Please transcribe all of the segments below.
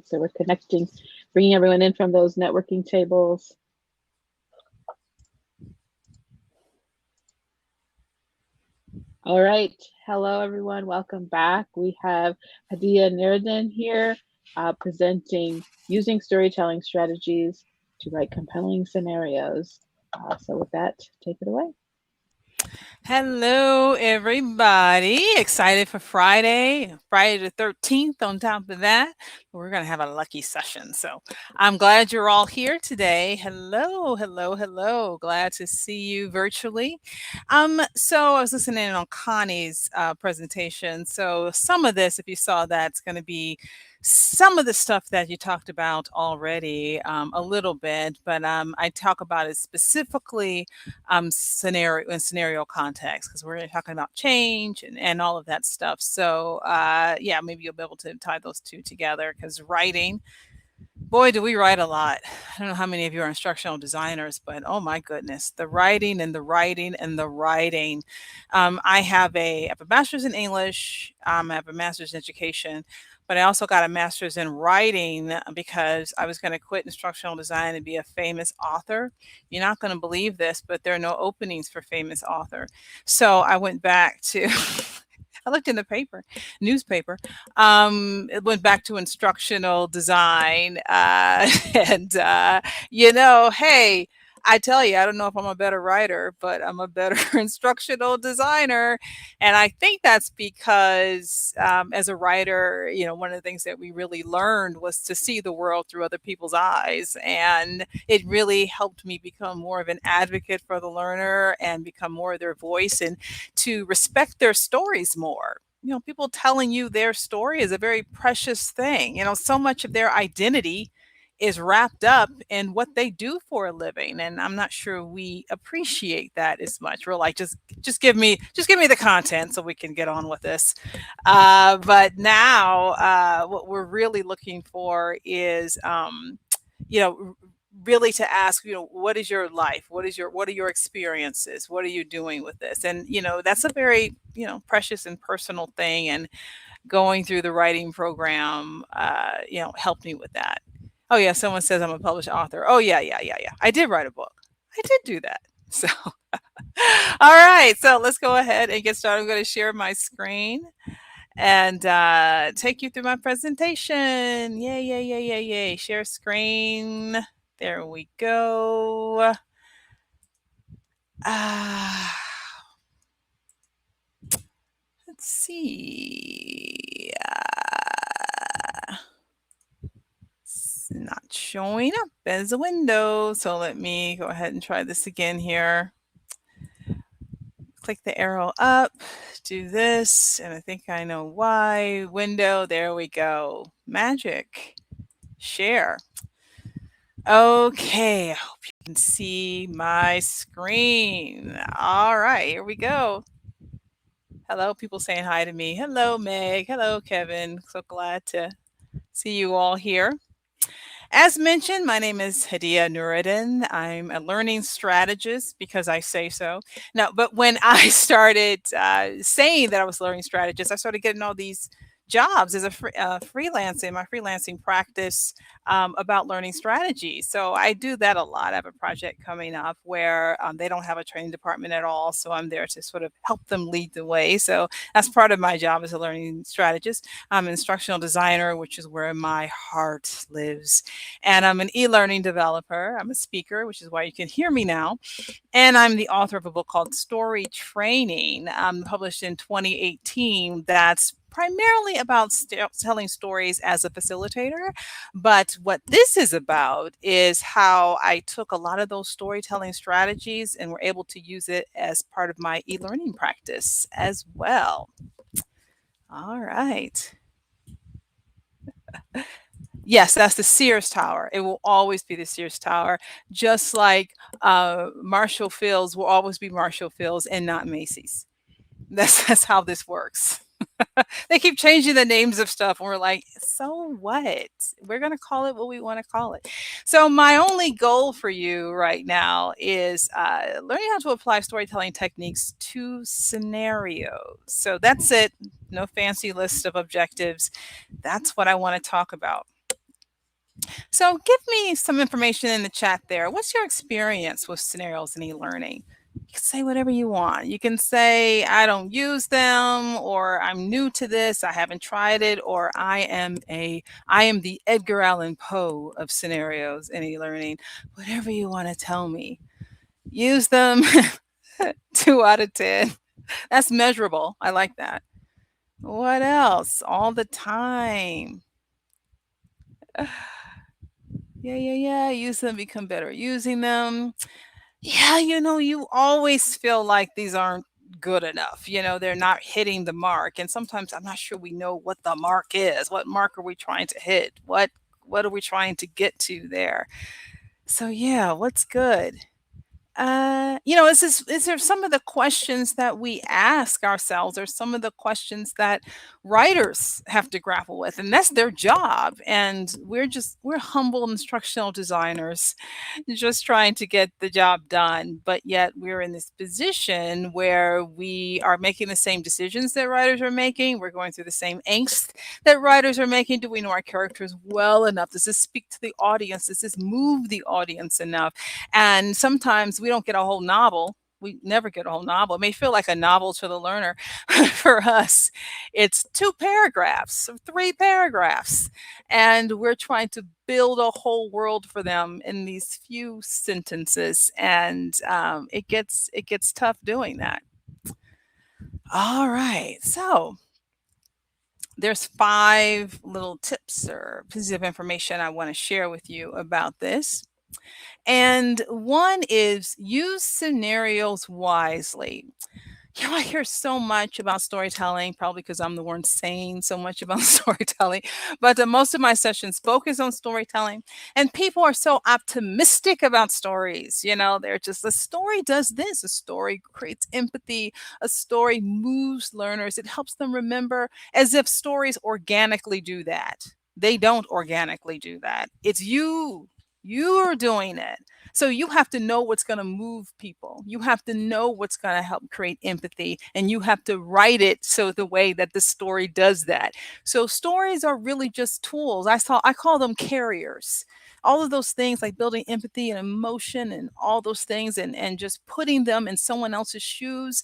So we're connecting, bringing everyone in from those networking tables. All right. Hello, everyone. Welcome back. We have Hadiya Nuriddin here presenting using storytelling strategies to write compelling scenarios. So with that, take it away. Hello, everybody. Excited for Friday, Friday the 13th. On top of that, we're going to have a lucky session. So I'm glad you're all here today. Hello, hello, hello. Glad to see you virtually. So I was listening on Connie's presentation. So some of this, if you saw that, it's going to be some of the stuff that you talked about already a little bit, but I talk about it specifically scenario in scenario context because we're talking about change and all of that stuff. So yeah, maybe you'll be able to tie those two together because writing, boy, do we write a lot. I don't know how many of you are instructional designers, but oh my goodness, the writing and the writing and the writing. I have a master's in English. I have a master's in education, but I also got a master's in writing because I was going to quit instructional design and be a famous author. You're not going to believe this, but there are no openings for famous author. So I went back to I looked in the newspaper. It went back to instructional design, and hey, I tell you, I don't know if I'm a better writer, but I'm a better instructional designer, and I think that's because as a writer, one of the things that we really learned was to see the world through other people's eyes, and it really helped me become more of an advocate for the learner and become more of their voice and to respect their stories more. People telling you their story is a very precious thing. So much of their identity is wrapped up in what they do for a living, and I'm not sure we appreciate that as much. We're like, just give me the content so we can get on with this. But now, what we're really looking for is, you know, really to ask, what is your life? What are your experiences? What are you doing with this? And that's a very precious and personal thing. And going through the writing program, helped me with that. Oh yeah, someone says I'm a published author. Oh yeah, yeah, yeah, yeah. I did write a book. I did do that. So, all right. So let's go ahead and get started. I'm going to share my screen and take you through my presentation. Yay, yay, yay, yay, yay. Share screen. There we go. Ah, let's see. It's not showing up as a window. So let me go ahead and try this again here. Click the arrow up, do this, and I think I know why. Window, there we go. Magic. Share. Okay, I hope you can see my screen. All right, here we go. Hello, people saying hi to me. Hello, Meg. Hello, Kevin. So glad to see you all here. As mentioned, my name is Hadiya Nuriddin. I'm a learning strategist because I say so. No, but when I started saying that I was a learning strategist, I started getting all these jobs as a freelancing, my freelancing practice about learning strategy. So I do that a lot. I have a project coming up where they don't have a training department at all. So I'm there to sort of help them lead the way. So that's part of my job as a learning strategist. I'm an instructional designer, which is where my heart lives. And I'm an e-learning developer. I'm a speaker, which is why you can hear me now. And I'm the author of a book called Story Training, published in 2018. That's primarily about telling stories as a facilitator. But what this is about is how I took a lot of those storytelling strategies and were able to use it as part of my e-learning practice as well. All right. Yes, that's the Sears Tower. It will always be the Sears Tower, just like Marshall Fields will always be Marshall Fields and not Macy's. That's how this works. They keep changing the names of stuff, and we're like, so what? We're gonna call it what we want to call it. So my only goal for you right now is learning how to apply storytelling techniques to scenarios. So that's it. No fancy list of objectives. That's what I want to talk about. So give me some information in the chat there. What's your experience with scenarios in e-learning? You can say whatever you want. You can say, I don't use them, or I'm new to this, I haven't tried it, or I am the Edgar Allan Poe of scenarios in e-learning. Whatever you want to tell me. Use them. 2 out of 10. That's measurable. I like that. What else? All the time. Yeah. Use them, become better using them. Yeah, you always feel like these aren't good enough. They're not hitting the mark. And sometimes I'm not sure we know what the mark is. What mark are we trying to hit? What are we trying to get to there? So yeah, what's good? Is there some of the questions that we ask ourselves, or some of the questions that writers have to grapple with, and that's their job. And we're humble instructional designers, just trying to get the job done. But yet we're in this position where we are making the same decisions that writers are making. We're going through the same angst that writers are making. Do we know our characters well enough? Does this speak to the audience? Does this move the audience enough? And sometimes we don't get a whole novel. We never get a whole novel. It may feel like a novel to the learner. For us, it's 2 paragraphs or 3 paragraphs. And we're trying to build a whole world for them in these few sentences. And it gets tough doing that. All right. So there's 5 little tips or pieces of information I want to share with you about this. And one is use scenarios wisely. I hear so much about storytelling, probably because I'm the one saying so much about storytelling. But most of my sessions focus on storytelling, and people are so optimistic about stories. They're just, a story does this, a story creates empathy, a story moves learners, it helps them remember, as if stories organically do that. They don't organically do that. It's you. You're doing it. So you have to know what's going to move people. You have to know what's going to help create empathy, and you have to write it so the way that the story does that. So stories are really just tools. I call them carriers. All of those things, like building empathy and emotion and all those things, and just putting them in someone else's shoes.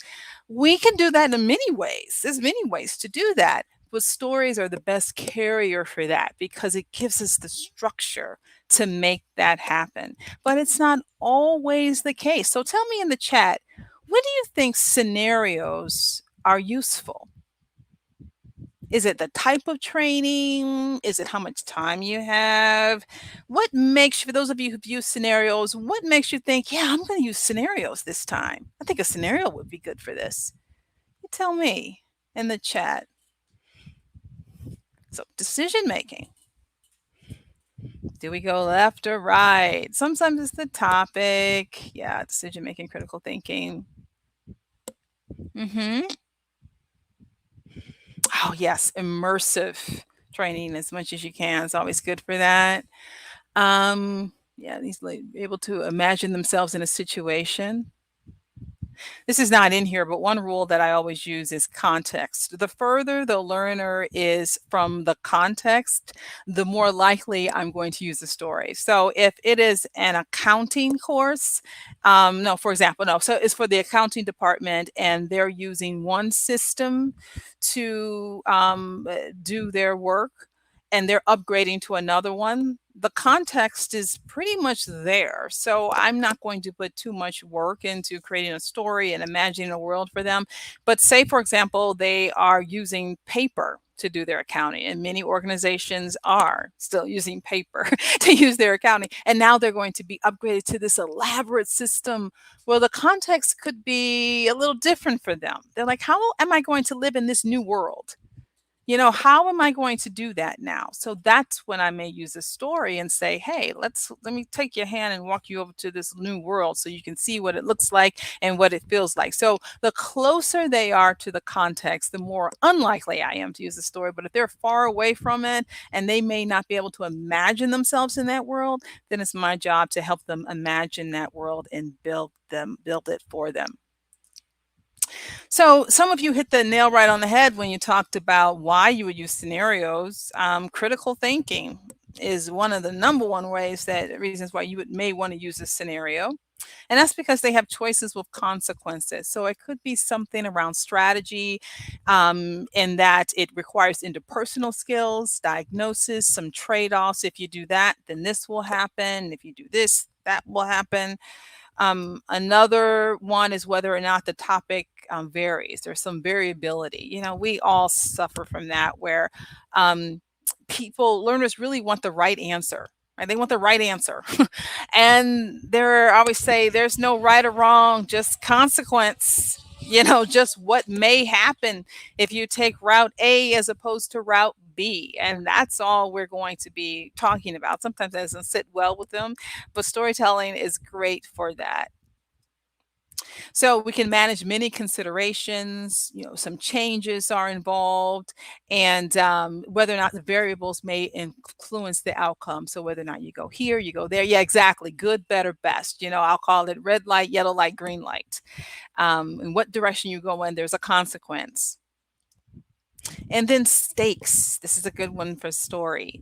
We can do that in many ways. There's many ways to do that. But stories are the best carrier for that, because it gives us the structure to make that happen. But it's not always the case. So tell me in the chat, when do you think scenarios are useful? Is it the type of training? Is it how much time you have? What makes, for those of you who've used scenarios, what makes you think, yeah, I'm going to use scenarios this time? I think a scenario would be good for this. You tell me in the chat. So, decision making. Do we go left or right? Sometimes it's the topic. Yeah, decision making, critical thinking. Mm-hmm. Oh, yes, immersive training as much as you can. It's always good for that. Yeah, these able to imagine themselves in a situation. This is not in here, but one rule that I always use is context. The further the learner is from the context, the more likely I'm going to use the story. So if it is an accounting course, no, for example, no, so it's for the accounting department, and they're using one system to do their work, and they're upgrading to another one. The context is pretty much there. So I'm not going to put too much work into creating a story and imagining a world for them. But say, for example, they are using paper to do their accounting, and many organizations are still using paper to use their accounting. And now they're going to be upgraded to this elaborate system. Well, the context could be a little different for them. They're like, how am I going to live in this new world? How am I going to do that now? So that's when I may use a story and say, hey, let me take your hand and walk you over to this new world so you can see what it looks like and what it feels like. So the closer they are to the context, the more unlikely I am to use a story. But if they're far away from it and they may not be able to imagine themselves in that world, then it's my job to help them imagine that world and build it for them. So some of you hit the nail right on the head when you talked about why you would use scenarios. Critical thinking. is one of the number one ways that reasons why you may want to use this scenario. And that's because they have choices with consequences. So it could be something around strategy, in that it requires interpersonal skills, diagnosis, some trade offs. If you do that, then this will happen. If you do this, that will happen. Another one is whether or not the topic varies. There's some variability. We all suffer from that where um, learners really want the right answer. Right? They want the right answer. And I always say there's no right or wrong, just consequence. Just what may happen if you take route A as opposed to route B. And that's all we're going to be talking about. Sometimes that doesn't sit well with them, but storytelling is great for that. So we can manage many considerations, some changes are involved, and whether or not the variables may influence the outcome. So whether or not you go here, you go there. Yeah, exactly. Good, better, best. I'll call it red light, yellow light, green light. In what direction you go in, there's a consequence. And then stakes. This is a good one for story.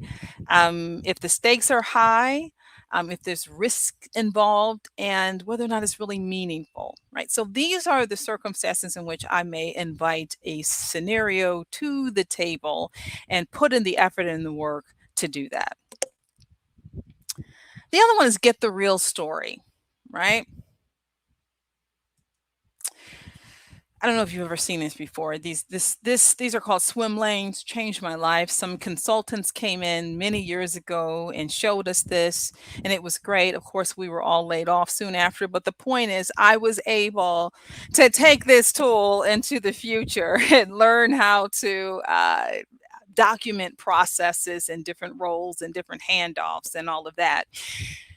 If the stakes are high, if there's risk involved, and whether or not it's really meaningful, right? So these are the circumstances in which I may invite a scenario to the table and put in the effort and the work to do that. The other one is get the real story, right? I don't know if you've ever seen this before. These are called swim lanes. Changed my life. Some consultants came in many years ago and showed us this, and it was great. Of course, we were all laid off soon after. But the point is, I was able to take this tool into the future and learn how to document processes and different roles and different handoffs and all of that.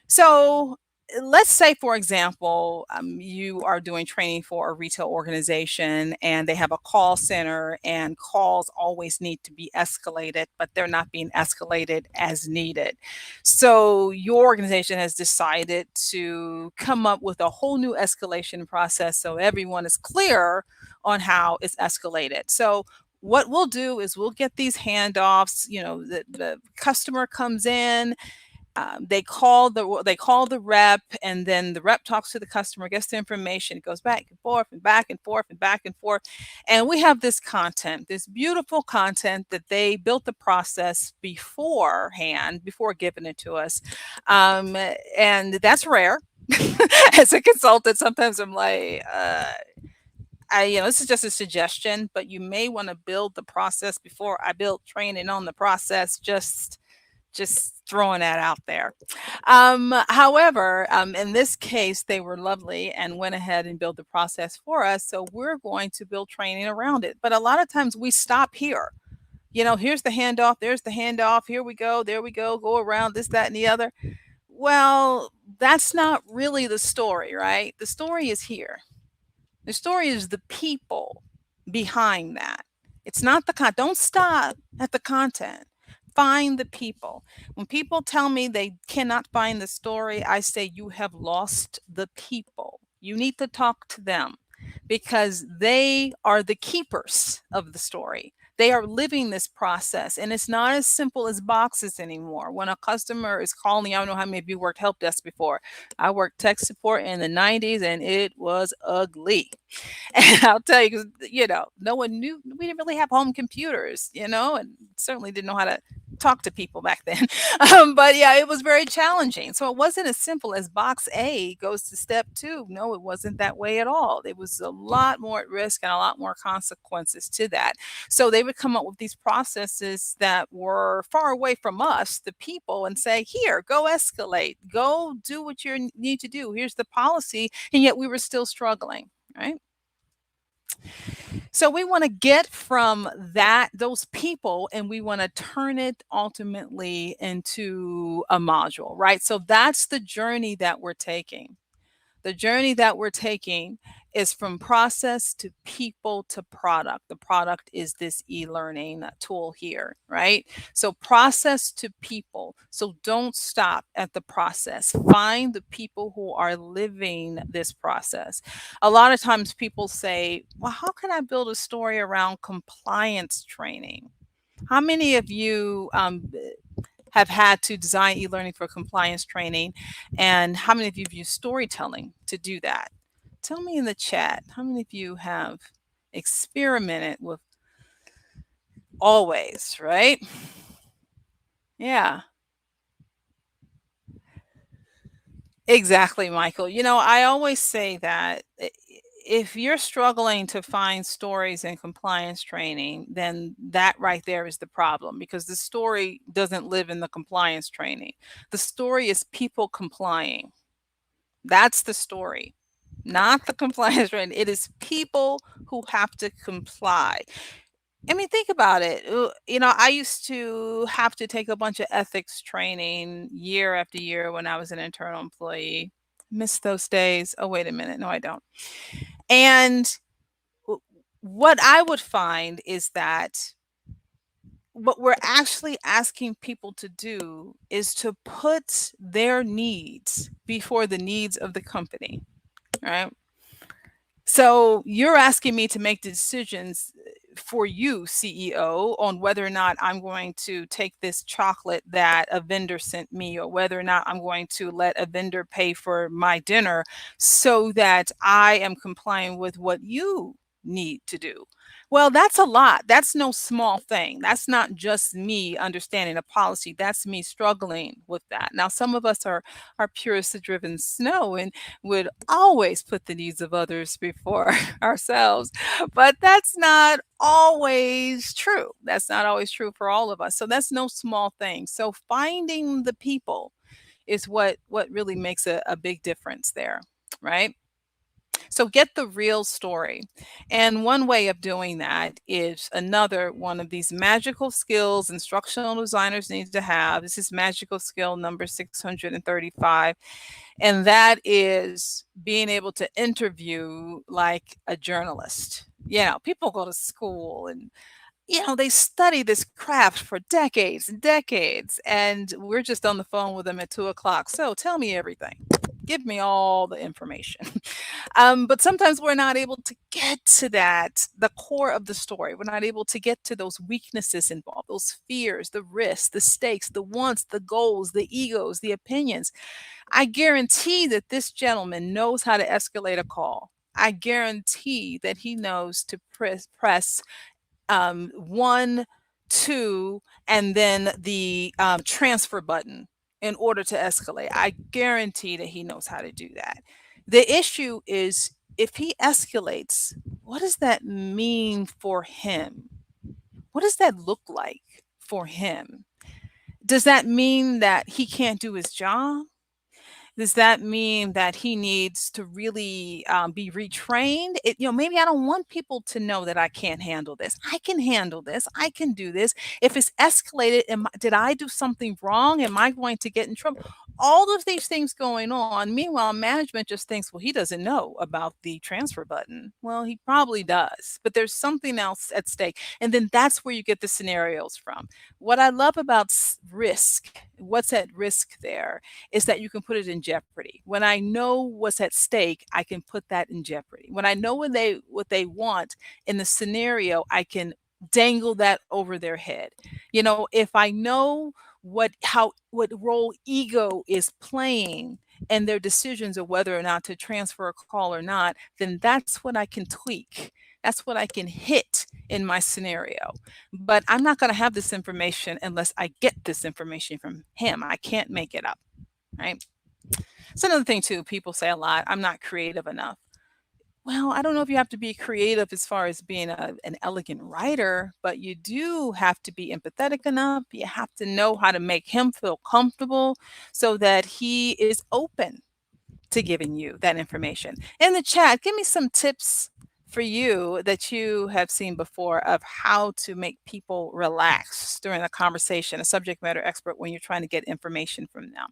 So let's say, for example, you are doing training for a retail organization and they have a call center, and calls always need to be escalated, but they're not being escalated as needed. So your organization has decided to come up with a whole new escalation process so everyone is clear on how it's escalated. So what we'll do is we'll get these handoffs. The customer comes in, they call the rep, and then the rep talks to the customer, gets the information, it goes back and forth and back and forth and back and forth. And we have this content, this beautiful content that they built the process beforehand, before giving it to us. And that's rare. As a consultant, sometimes I'm like, this is just a suggestion, but you may want to build the process before I build training on the process. Just throwing that out there. However, in this case, they were lovely and went ahead and built the process for us. So we're going to build training around it. But a lot of times we stop here. Here's the handoff, there's the handoff, here we go, there we go around this, that, and the other. Well, that's not really the story, right? The story is here. The story is the people behind that. It's not the content. Don't stop at the content. Find the people. When people tell me they cannot find the story, I say you have lost the people. You need to talk to them because they are the keepers of the story. They are living this process, and it's not as simple as boxes anymore. When a customer is calling, I don't know how many of you worked help desk before. I worked tech support in the 90s, and it was ugly. And I'll tell you, 'cause, no one knew. We didn't really have home computers, and certainly didn't know how to talk to people back then. But yeah, it was very challenging. So it wasn't as simple as box A goes to step two. No, it wasn't that way at all. It was a lot more at risk and a lot more consequences to that. So they would come up with these processes that were far away from us, the people, and say, here, go escalate, go do what you need to do. Here's the policy. And yet we were still struggling, right? So we want to get from those people, and we want to turn it ultimately into a module, right? So that's the journey that we're taking. The journey that we're taking is from process to people to product. The product is this e-learning tool here, right? So process to people. So don't stop at the process. Find the people who are living this process. A lot of times people say, well, how can I build a story around compliance training? How many of you have had to design e-learning for compliance training? And how many of you have used storytelling to do that? Tell me in the chat, how many of you have experimented with always, right? Yeah. Exactly, Michael. I always say that if you're struggling to find stories in compliance training, then that right there is the problem, because the story doesn't live in the compliance training. The story is people complying. That's the story, not the compliance training. It is people who have to comply. I mean, think about it. I used to have to take a bunch of ethics training year after year when I was an internal employee. Miss those days. Oh, wait a minute. No, I don't. And w- what I would find is that what we're actually asking people to do is to put their needs before the needs of the company, right? So you're asking me to make decisions for you, CEO, on whether or not I'm going to take this chocolate that a vendor sent me, or whether or not I'm going to let a vendor pay for my dinner so that I am complying with what you need to do. Well, that's a lot. That's no small thing. That's not just me understanding a policy. That's me struggling with that. Now, some of us are purist driven snow, and would always put the needs of others before ourselves. But that's not always true. That's not always true for all of us. So that's no small thing. So finding the people is what really makes a big difference there, right? So get the real story. And one way of doing that is another one of these magical skills instructional designers need to have. This is magical skill number 635. And that is being able to interview like a journalist. People go to school and they study this craft for decades and decades, and we're just on the phone with them at 2 o'clock. So tell me everything. Give me all the information. But sometimes we're not able to get to that, the core of the story. We're not able to get to those weaknesses involved, those fears, the risks, the stakes, the wants, the goals, the egos, the opinions. I guarantee that this gentleman knows how to escalate a call. I guarantee that he knows to press one, two, and then the transfer button in order to escalate. I guarantee that he knows how to do that. The issue is, if he escalates, what does that mean for him? What does that look like for him? Does that mean that he can't do his job? Does that mean that he needs to really be retrained? Maybe I don't want people to know that I can't handle this. I can handle this. I can do this. If it's escalated, did I do something wrong? Am I going to get in trouble? All of these things going on. Meanwhile, management just thinks, well, he doesn't know about the transfer button. Well, he probably does, but there's something else at stake. And then that's where you get the scenarios from. What I love about risk, what's at risk there, is that you can put it in jeopardy. When I know what's at stake, I can put that in jeopardy. When I know what they want in the scenario, I can dangle that over their head. If I know what role ego is playing and their decisions of whether or not to transfer a call or not, then that's what I can tweak. That's what I can hit in my scenario. But I'm not going to have this information unless I get this information from him. I can't make it up, right? It's another thing too. People say a lot, I'm not creative enough. Well, I don't know if you have to be creative as far as being an elegant writer, but you do have to be empathetic enough. You have to know how to make him feel comfortable so that he is open to giving you that information. In the chat, give me some tips for you that you have seen before of how to make people relax during a conversation, a subject matter expert, when you're trying to get information from them.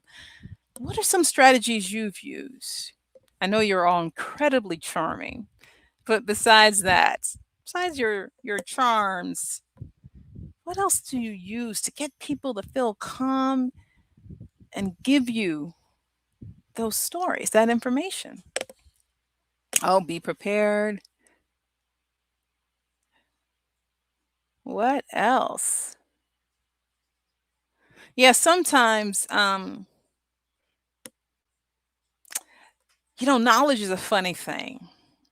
What are some strategies you've used? I know you're all incredibly charming, but besides that, besides your charms, what else do you use to get people to feel calm and give you those stories, that information? Oh, be prepared. What else? Yeah, sometimes knowledge is a funny thing,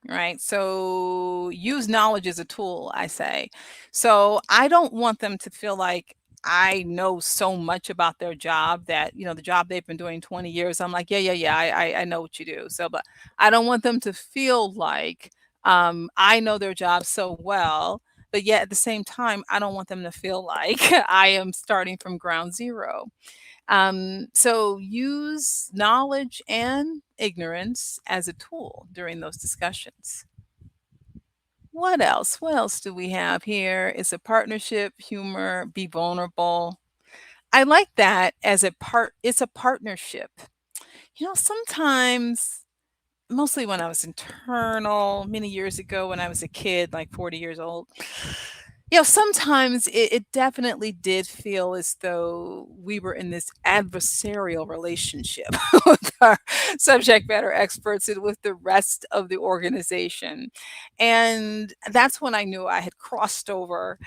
right? So use knowledge as a tool, I say. So I don't want them to feel like I know so much about their job that, the job they've been doing 20 years, I'm like, yeah, yeah, yeah, I know what you do. So, but I don't want them to feel like I know their job so well. But yet at the same time, I don't want them to feel like I am starting from ground zero. So use knowledge and ignorance as a tool during those discussions. What else? What else do we have here? It's a partnership, humor, be vulnerable. I like that as it's a partnership. Sometimes mostly when I was internal many years ago when I was a kid, like 40 years old. Sometimes it definitely did feel as though we were in this adversarial relationship with our subject matter experts and with the rest of the organization. And that's when I knew I had crossed over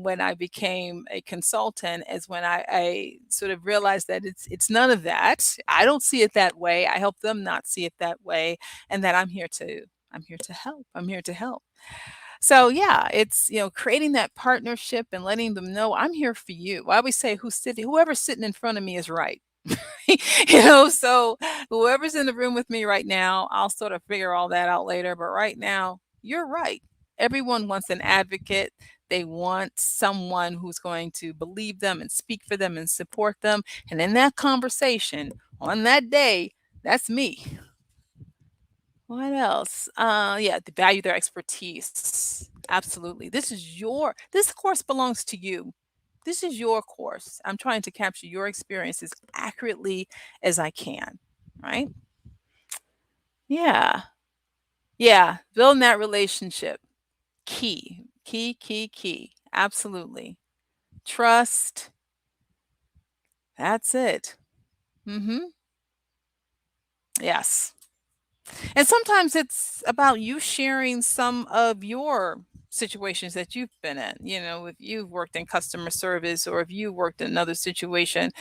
when I became a consultant, is when I sort of realized that it's none of that. I don't see it that way. I help them not see it that way, and that I'm here to help. I'm here to help. So yeah, it's creating that partnership and letting them know I'm here for you. I always say whoever's sitting in front of me is right. So whoever's in the room with me right now, I'll sort of figure all that out later. But right now, you're right. Everyone wants an advocate. They want someone who's going to believe them and speak for them and support them. And in that conversation, on that day, that's me. What else? Yeah, to value their expertise. Absolutely. This course belongs to you. This is your course. I'm trying to capture your experience as accurately as I can. Right? Yeah. Yeah. Building that relationship. Key. Key, key, key. Absolutely. Trust. That's it. Mm-hmm. Yes. And sometimes it's about you sharing some of your situations that you've been in. If you've worked in customer service or if you worked in another situation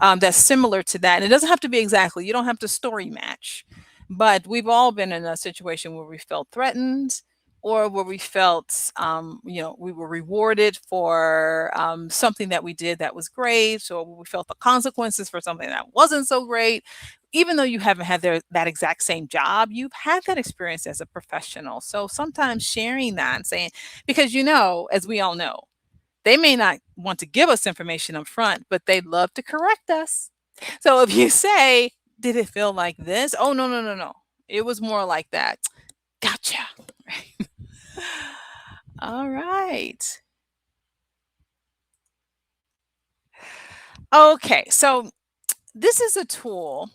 that's similar to that. And it doesn't have to be exactly, you don't have to story match, but we've all been in a situation where we felt threatened or where we felt, we were rewarded for something that we did that was great, or we felt the consequences for something that wasn't so great. Even though you haven't had that exact same job, you've had that experience as a professional. So sometimes sharing that and saying, because as we all know, they may not want to give us information up front, but they'd love to correct us. So if you say, did it feel like this? Oh, no, no, no, no. It was more like that. Gotcha. All right. Okay. So this is a tool.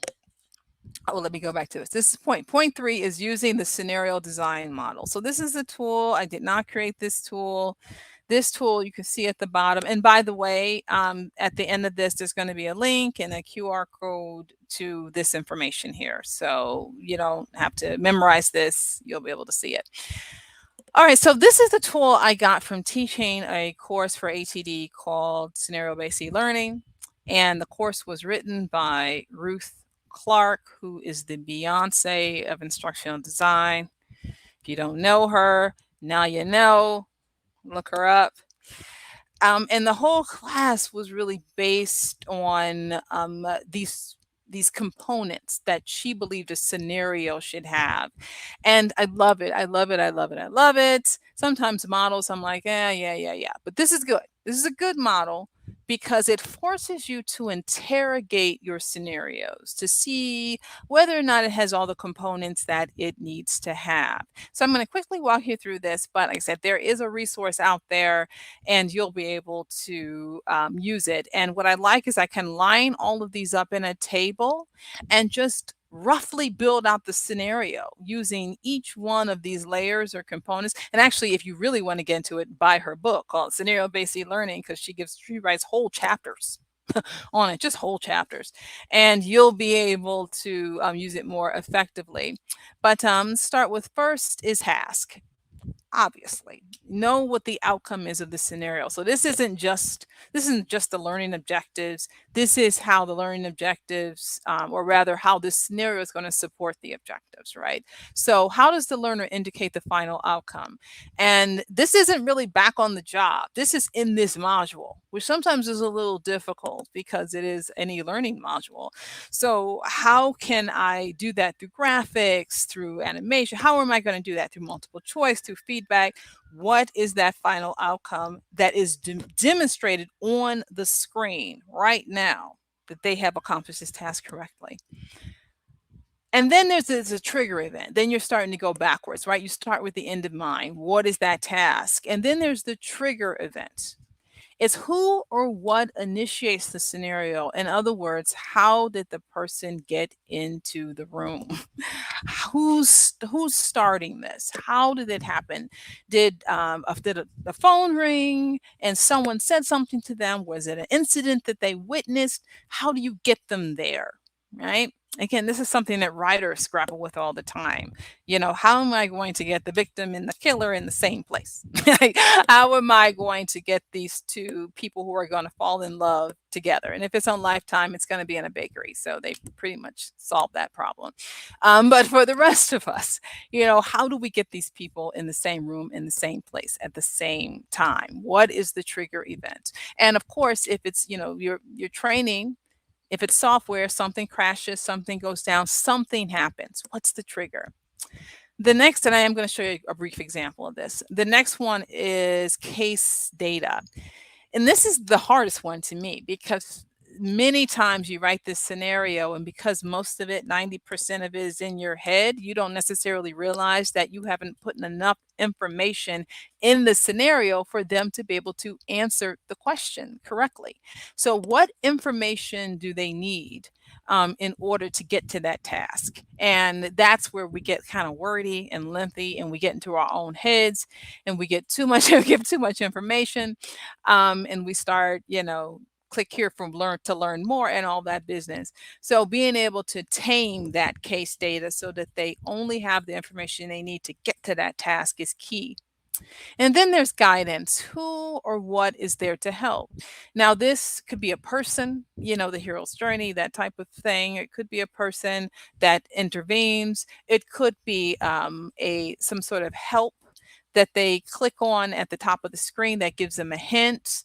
Oh, let me go back to this. This is point three is using the scenario design model. So this is a tool. I did not create this tool. This tool you can see at the bottom. And by the way, at the end of this, there's going to be a link and a QR code to this information here. So you don't have to memorize this. You'll be able to see it. All right, so this is the tool I got from teaching a course for ATD called Scenario Based Learning. And the course was written by Ruth Clark, who is the Beyonce of instructional design. If you don't know her, now you know. Look her up. And the whole class was really based on these components that she believed a scenario should have. And I love it. I love it. I love it. I love it. Sometimes models, I'm like, yeah, yeah, yeah, yeah. But this is good. This is a good model because it forces you to interrogate your scenarios to see whether or not it has all the components that it needs to have. So I'm going to quickly walk you through this. But like I said, there is a resource out there and you'll be able to use it. And what I like is I can line all of these up in a table and just roughly build out the scenario using each one of these layers or components. And actually, if you really want to get into it, buy her book called Scenario Based Learning, because she writes whole chapters on it, just whole chapters, and you'll be able to use it more effectively. But start with first is task. obviously know what the outcome is of the scenario. So this isn't just the learning objectives. This is how the learning objectives, or rather how this scenario is going to support the objectives, right? So how does the learner indicate the final outcome? And this isn't really back on the job. This is in this module, which sometimes is a little difficult because it is an e-learning module. So how can I do that through graphics, through animation? How am I going to do that? Through multiple choice, through feedback? What is that final outcome that is demonstrated on the screen right now that they have accomplished this task correctly? And then there's a trigger event. Then you're starting to go backwards, right? You start with the end in mind. What is that task? And then there's the trigger event. It's who or what initiates the scenario. In other words, how did the person get into the room? Who's starting this? How did it happen? Did the phone ring and someone said something to them? Was it an incident that they witnessed? How do you get them there? Right? Again, this is something that writers grapple with all the time. How am I going to get the victim and the killer in the same place? Like, how am I going to get these two people who are going to fall in love together? And if it's on Lifetime, it's going to be in a bakery. So they pretty much solved that problem. But for the rest of us, how do we get these people in the same room, in the same place at the same time? What is the trigger event? And of course, if it's, you're training, if it's software, something crashes, something goes down, something happens. What's the trigger? The next, and I am going to show you a brief example of this. The next one is case data. And this is the hardest one to me because many times you write this scenario, and because most of it, 90% of it is in your head, you don't necessarily realize that you haven't put enough information in the scenario for them to be able to answer the question correctly. So, what information do they need? In order to get to that task. And that's where we get kind of wordy and lengthy, and we get into our own heads, and we get too much, we give too much information, and we start, click here from learn to learn more and all that business. So being able to tame that case data so that they only have the information they need to get to that task is key. And then there's guidance. Who or what is there to help? Now, this could be a person, the hero's journey, that type of thing. It could be a person that intervenes. It could be some sort of help that they click on at the top of the screen that gives them a hint.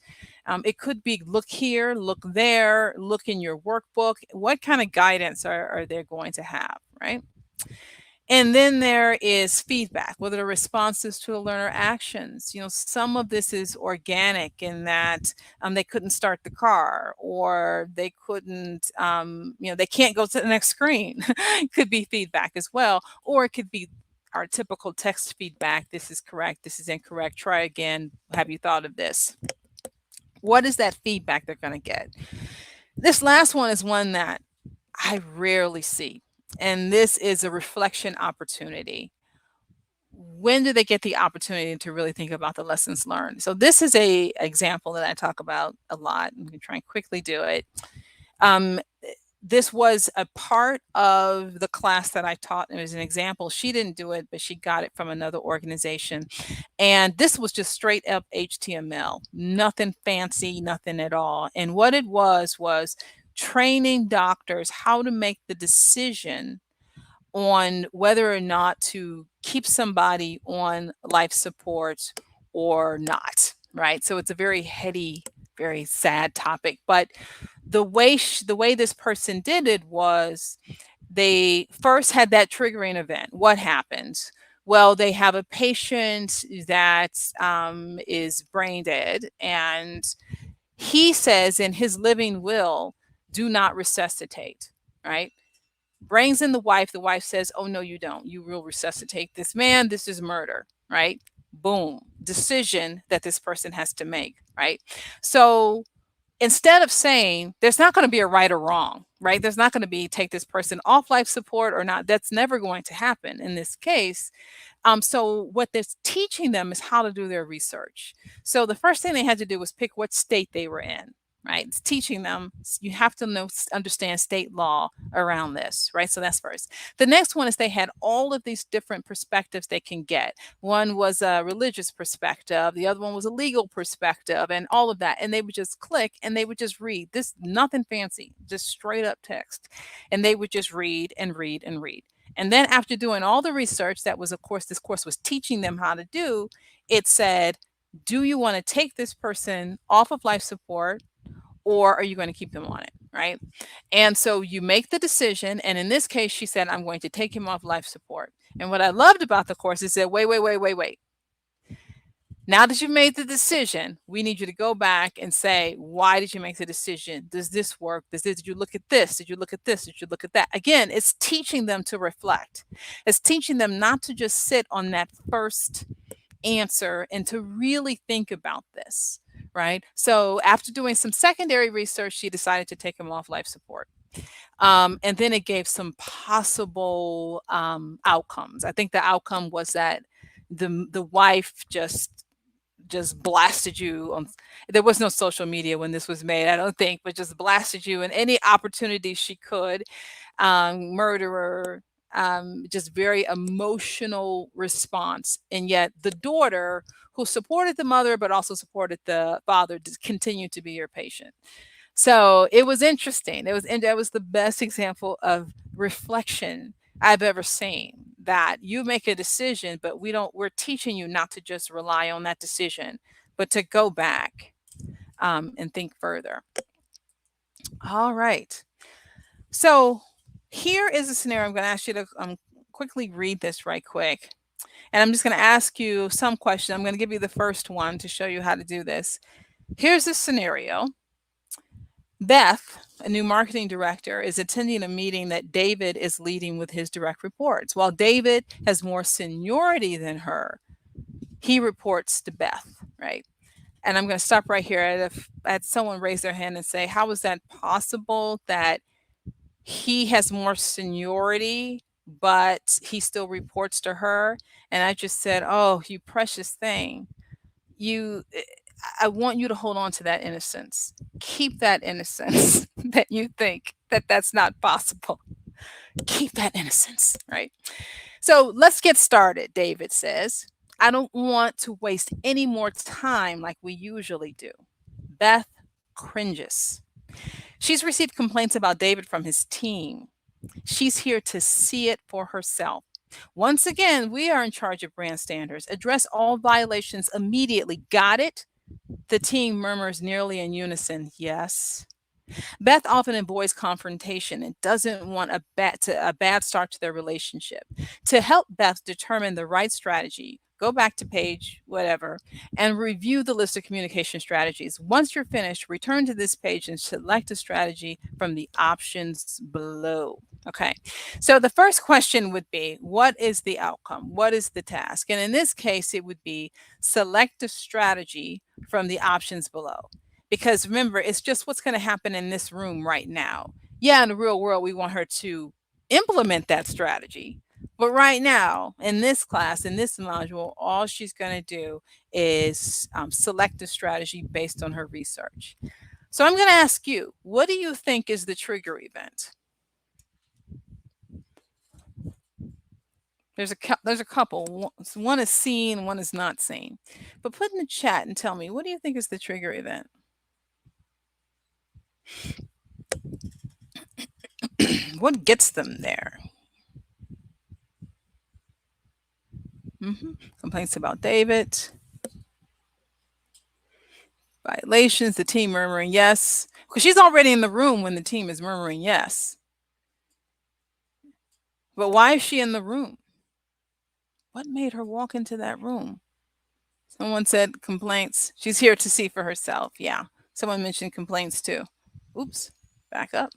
It could be look here, look there, look in your workbook. What kind of guidance are they going to have, right? And then there is feedback, whether the responses to a learner actions. Some of this is organic in that they couldn't start the car, or they couldn't, they can't go to the next screen. Could be feedback as well, or it could be our typical text feedback. This is correct. This is incorrect. Try again. Have you thought of this? What is that feedback they're going to get? This last one is one that I rarely see. And this is a reflection opportunity. When do they get the opportunity to really think about the lessons learned? So this is a example that I talk about a lot. I'm going to try and quickly do it. This was a part of the class that I taught. It was an example. She didn't do it, but she got it from another organization. And this was just straight up HTML, nothing fancy, nothing at all. And what it was training doctors how to make the decision on whether or not to keep somebody on life support or not, right? So it's a very heady, very sad topic. But the way this person did it was they first had that triggering event. What happens? Well, they have a patient that is brain dead, and he says in his living will, do not resuscitate, right? Brings in the wife. The wife says, oh, no, you don't. You will resuscitate this man. This is murder, right? Boom. Decision that this person has to make, right? So instead of saying there's not going to be a right or wrong, right? There's not going to be take this person off life support or not. That's never going to happen in this case. So what this teaching them is how to do their research. So the first thing they had to do was pick what state they were in, right? It's teaching them you have to know understand state law around this, right? So that's first. The next one is they had all of these different perspectives they can get. One was a religious perspective, the other one was a legal perspective, and all of that. And they would just click and they would just read this, nothing fancy, just straight up text. And they would just read and read and read. And then after doing all the research that was, of course, this course was teaching them how to do, it said, do you want to take this person off of life support or are you going to keep them on it? Right. And so you make the decision. And in this case, she said, I'm going to take him off life support. And what I loved about the course is that, wait. Now that you've made the decision, we need you to go back and say, why did you make the decision? Does this work? Did you look at this? Did you look at this? Did you look at that? Again, it's teaching them to reflect. It's teaching them not to just sit on that first answer and to really think about this, right? So after doing some secondary research, she decided to take him off life support. And then it gave some possible outcomes. I think the outcome was that the wife just blasted you on, there was no social media when this was made, I don't think, but just blasted you in any opportunity she could. Murderer, just very emotional response. And yet the daughter, who supported the mother but also supported the father, continued to be your patient. So it was interesting. And that was the best example of reflection I've ever seen. That you make a decision, but we're teaching you not to just rely on that decision, but to go back and think further. All right. So here is a scenario. I'm going to ask you to quickly read this right quick. And I'm just going to ask you some questions. I'm going to give you the first one to show you how to do this. Here's the scenario. Beth, a new marketing director, is attending a meeting that David is leading with his direct reports. While David has more seniority than her, he reports to Beth, right? And I'm going to stop right here. I had someone raise their hand and say, how is that possible that he has more seniority, but he still reports to her? And I just said, oh, you precious thing. I want you to hold on to that innocence. Keep that innocence that you think that that's not possible. Keep that innocence, right? So let's get started, David says. I don't want to waste any more time like we usually do. Beth cringes. She's received complaints about David from his team. She's here to see it for herself. Once again, we are in charge of brand standards. Address all violations immediately. Got it? The team murmurs nearly in unison, yes. Beth often avoids confrontation and doesn't want a bad start to their relationship. To help Beth determine the right strategy, go back to page whatever and review the list of communication strategies. Once you're finished, return to this page and select a strategy from the options below. Okay, so the first question would be, what is the outcome? What is the task? And in this case, it would be select a strategy from the options below. Because remember, it's just what's going to happen in this room right now. Yeah, in the real world, we want her to implement that strategy. But right now, in this class, in this module, all she's going to do is select a strategy based on her research. So I'm going to ask you, what do you think is the trigger event? There's a couple. One is seen, one is not seen. But put in the chat and tell me, what do you think is the trigger event? What gets them there? Complaints about David. Violations, the team murmuring yes. Because she's already in the room when the team is murmuring yes. But why is she in the room? What made her walk into that room? Someone said complaints. She's here to see for herself. Yeah. Someone mentioned complaints too. Oops. Back up.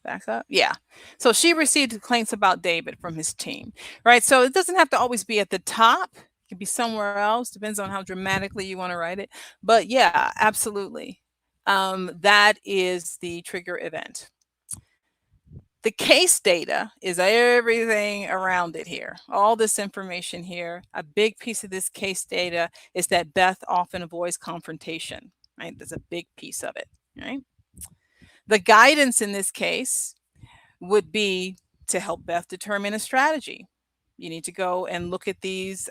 Back up. Yeah. So she received complaints about David from his team, right? So it doesn't have to always be at the top. It could be somewhere else. Depends on how dramatically you want to write it. But yeah, absolutely. That is the trigger event. The case data is everything around it here. All this information here. A big piece of this case data is that Beth often avoids confrontation. right? That's a big piece of it, right? The guidance in this case would be to help Beth determine a strategy. You need to go and look at these,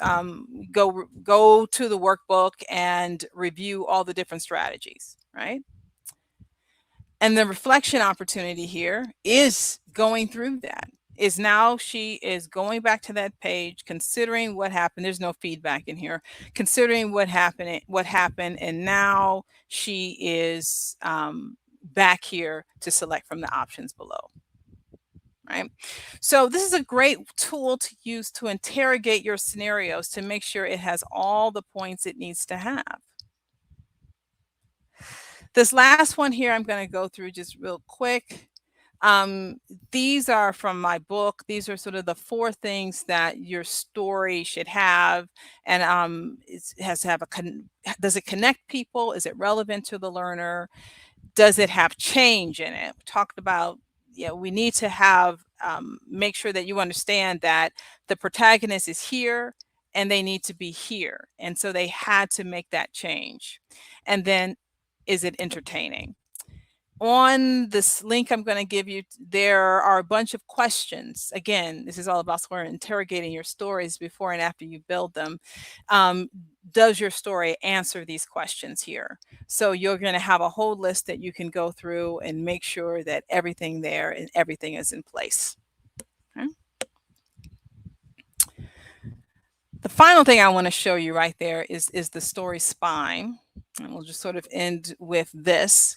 go to the workbook and review all the different strategies, right? And the reflection opportunity here is going through that. Is now she is going back to that page, considering what happened. There's no feedback in here. Considering what happened, and now she is back here to select from the options below. Right. So this is a great tool to use to interrogate your scenarios to make sure it has all the points it needs to have. This last one here, I'm going to go through just real quick. Um, these are from my book. These are sort of the four things that your story should have, and it has to have does it connect people? Is it relevant to the learner? Does it have change in it? We talked about, we need to have make sure that you understand that the protagonist is here and they need to be here, and so they had to make that change. And then, is it entertaining? On this link I'm going to give you, there are a bunch of questions. Again, this is all about sort of interrogating your stories before and after you build them. Does your story answer these questions here? So you're going to have a whole list that you can go through and make sure that everything there and everything is in place. Okay. The final thing I want to show you right there is the story spine. And we'll just sort of end with this.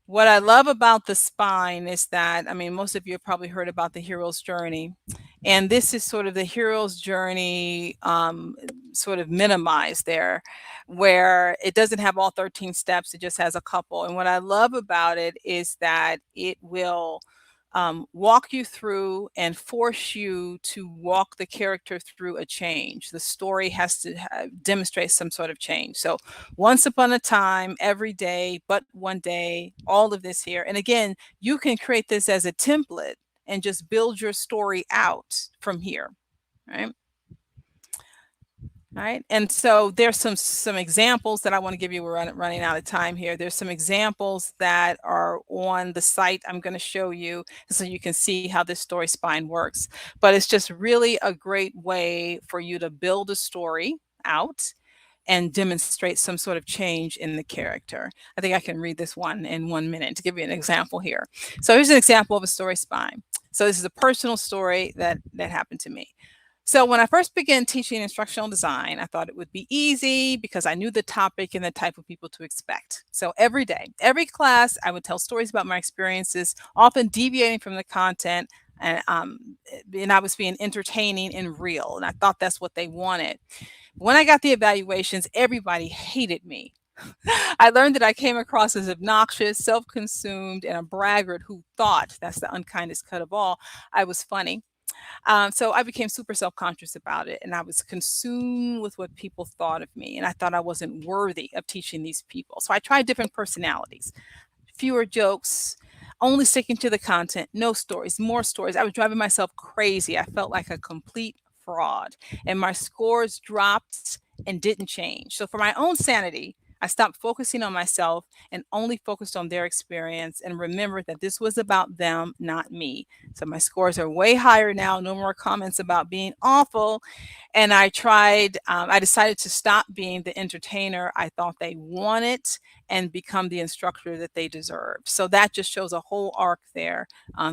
What I love about the spine is that, I mean, most of you have probably heard about the hero's journey. And this is sort of the hero's journey, sort of minimized there, where it doesn't have all 13 steps, it just has a couple. And what I love about it is that it will walk you through and force you to walk the character through a change. The story has to demonstrate some sort of change. So, once upon a time, every day, but one day, all of this here. And again, you can create this as a template and just build your story out from here, right? All right. And so there's some examples that I want to give you. We're running out of time here. There's some examples that are on the site I'm going to show you so you can see how this story spine works. But it's just really a great way for you to build a story out and demonstrate some sort of change in the character. I think I can read this one in 1 minute to give you an example here. So here's an example of a story spine. So this is a personal story that happened to me. So when I first began teaching instructional design, I thought it would be easy because I knew the topic and the type of people to expect. So every day, every class, I would tell stories about my experiences, often deviating from the content, and I was being entertaining and real. And I thought that's what they wanted. When I got the evaluations, everybody hated me. I learned that I came across as obnoxious, self-consumed, and a braggart who thought, that's the unkindest cut of all, I was funny. So I became super self-conscious about it, and I was consumed with what people thought of me, and I thought I wasn't worthy of teaching these people. So I tried different personalities, fewer jokes, only sticking to the content, no stories, more stories. I was driving myself crazy. I felt like a complete fraud, and my scores dropped and didn't change. So for my own sanity, I stopped focusing on myself and only focused on their experience and remembered that this was about them, not me. So my scores are way higher now. No more comments about being awful. And I decided to stop being the entertainer I thought they wanted and become the instructor that they deserve. So that just shows a whole arc there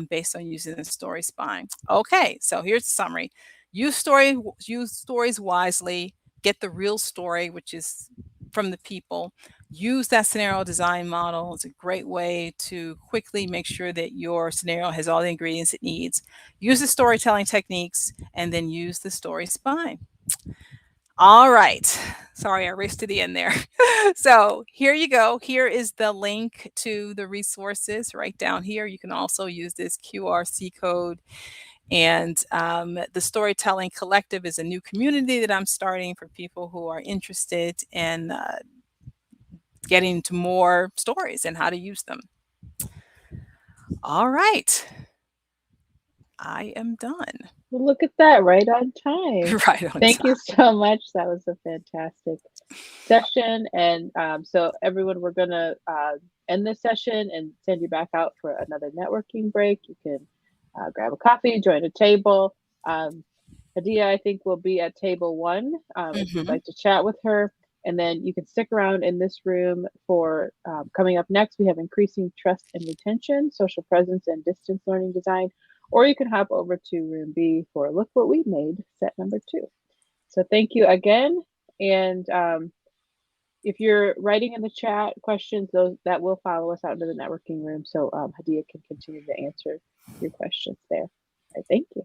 based on using the story spine. Okay, so here's the summary. Use stories wisely. Get the real story, which is from the people. Use that scenario design model. It's a great way to quickly make sure that your scenario has all the ingredients it needs. Use the storytelling techniques and then use the story spine. All right. Sorry, I raced to the end there. So here you go. Here is the link to the resources right down here. You can also use this QRC code. And the Storytelling Collective is a new community that I'm starting for people who are interested in getting to more stories and how to use them. All right. I am done. Well, look at that, right on time. Right on Thank you time. so much. That was a fantastic session. And so everyone, we're gonna end this session and send you back out for another networking break. You can grab a coffee, join a table. Hadiya, I think, will be at table 1 if you'd Mm-hmm. like to chat with her. And then you can stick around in this room for coming up next. We have increasing trust and retention, social presence, and distance learning design. Or you can hop over to room B for look what we made, set number 2. So thank you again. And if you're writing in the chat questions, those that will follow us out into the networking room, so Hadiya can continue to answer your questions there. All right, thank you.